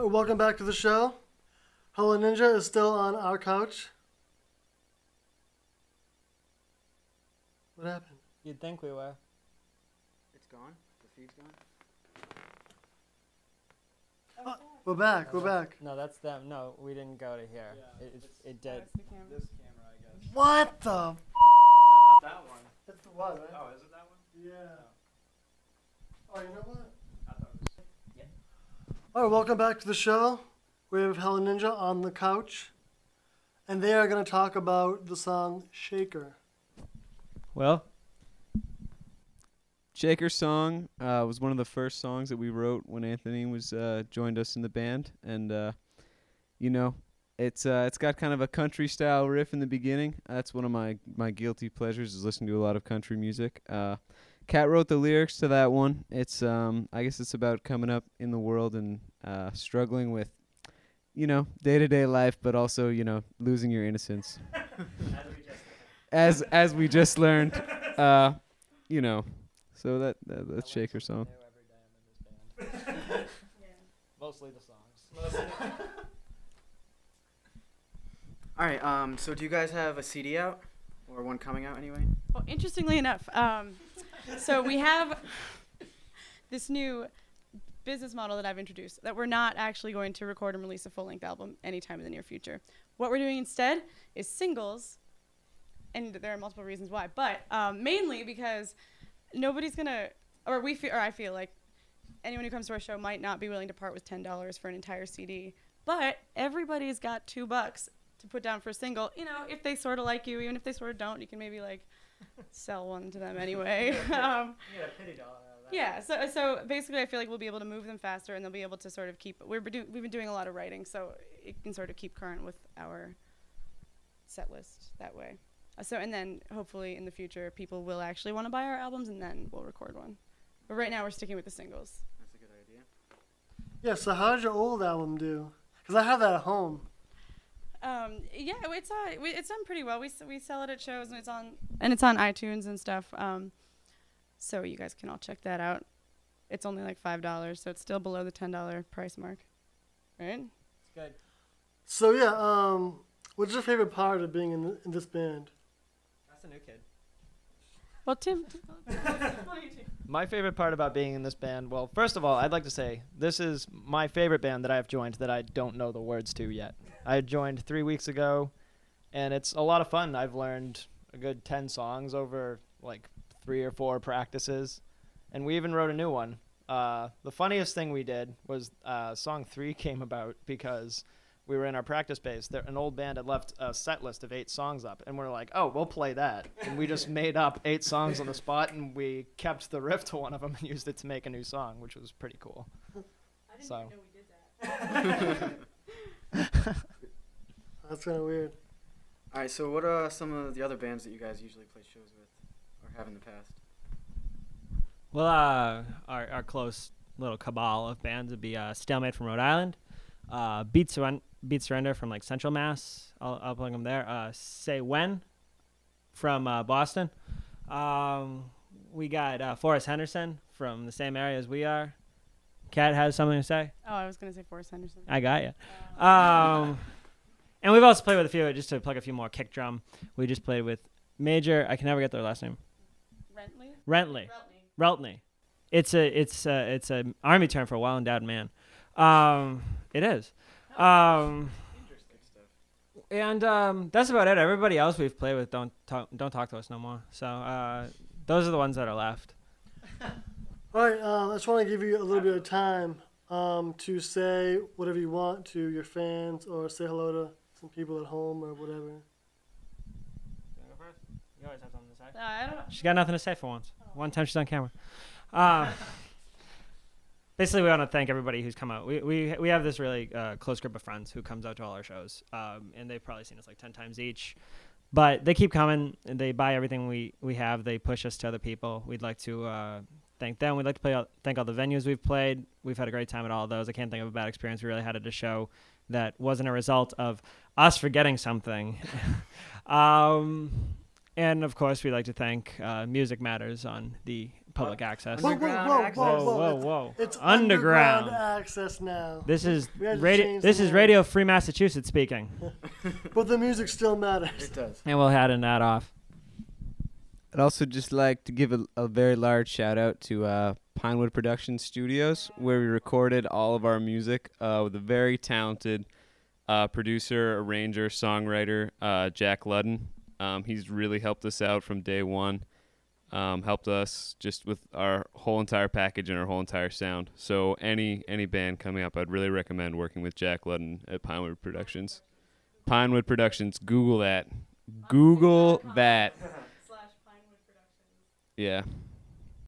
Well, welcome back to the show. Hello Ninja is still on our couch. What happened? You'd think we were. It's gone? The feed's gone? Oh, we're back. We're back. No, that's them. No, we didn't go to here. Yeah, It did. This camera, I guess. What the? No, not that one. It's the one, right? Oh, is it that one? Yeah. Oh, you know what? I thought it was. All right, welcome back to the show. We have Hello Ninja on the couch, and they are going to talk about the song Shaker. Well, Shaker song was one of the first songs that we wrote when Anthony was joined us in the band, and you know, it's got kind of a country style riff in the beginning. That's one of my guilty pleasures, is listening to a lot of country music. Kat wrote the lyrics to that one. It's I guess it's about coming up in the world and struggling with, you know, day-to-day life, but also, you know, losing your innocence. As we just learned, you know, so that's Shaker song. Mostly the songs. All right, so do you guys have a CD out? Or one coming out anyway? Well, interestingly enough, so we have this new business model that I've introduced, that we're not actually going to record and release a full-length album anytime in the near future. What we're doing instead is singles, and there are multiple reasons why, but mainly because nobody's gonna, or I feel like anyone who comes to our show might not be willing to part with $10 for an entire CD, but everybody's got $2 to put down for a single. You know, if they sort of like you, even if they sort of don't, you can maybe like sell one to them anyway. You get a pity dollar out of that. Yeah, so basically I feel like we'll be able to move them faster, and they'll be able to sort of keep, we've been doing a lot of writing, so it can sort of keep current with our set list that way. And then hopefully in the future people will actually want to buy our albums, and then we'll record one. But right now we're sticking with the singles. That's a good idea. Yeah, so how did your old album do? Because I have that at home. Yeah, it's done pretty well. We sell it at shows, and it's on iTunes and stuff. So you guys can all check that out. It's only like $5, so it's still below the $10 price mark, right? It's good. So yeah, what's your favorite part of being in this band? That's a new kid. Well, Tim. My favorite part about being in this band, well, first of all, I'd like to say this is my favorite band that I've joined that I don't know the words to yet. I joined 3 weeks ago, and it's a lot of fun. I've learned a good 10 songs over like 3 or 4 practices, and we even wrote a new one. The funniest thing we did was song 3 came about because we were in our practice space. An old band had left a set list of 8 songs up, and we're like, oh, we'll play that. And we just made up 8 songs on the spot, and we kept the riff to one of them and used it to make a new song, which was pretty cool. I didn't So. even know we did that. That's kind of weird. All right, so what are some of the other bands that you guys usually play shows with or have in the past? Well, our close little cabal of bands would be Stalemate from Rhode Island, Beat Surrender from like Central Mass. I'll plug them there. Say When from Boston. We got Forrest Henderson from the same area as we are. Kat has something to say. Oh, I was gonna say Forrest Henderson. I got you. And we've also played with a few, just to plug a few more, kick drum. We just played with Major. I can never get their last name. Reltney. It's a army term for a well-endowed man. It is. And that's about it. Everybody else we've played with don't talk to us no more. So those are the ones that are left. All right, I just want to give you a little bit of time to say whatever you want to your fans, or say hello to some people at home or whatever. You wanna go first? You always have something to say. I don't know. She's got nothing to say for once. One time she's on camera. Basically, we want to thank everybody who's come out. We have this really close group of friends who comes out to all our shows, and they've probably seen us like 10 times each. But they keep coming, and they buy everything we have. They push us to other people. We'd like to thank them. We'd like to thank all the venues we've played. We've had a great time at all of those. I can't think of a bad experience we really had at a show that wasn't a result of us forgetting something. And, of course, we'd like to thank Music Matters on the public access. Whoa, Underground access. Whoa. It's Underground. access now. This is We had to radio. change This the is name. Radio Free Massachusetts speaking, But the music still matters. It does. and we'll add an ad off. I'd also just like to give a very large shout out to Pinewood Production Studios, where we recorded all of our music with a very talented producer, arranger, songwriter, Jack Ludden. He's really helped us out from day one, helped us just with our whole entire package and our whole entire sound. So any band coming up, I'd really recommend working with Jack Ludden at Pinewood Productions. Pinewood Productions, Google that. Google that. /Pinewood Productions. Yeah.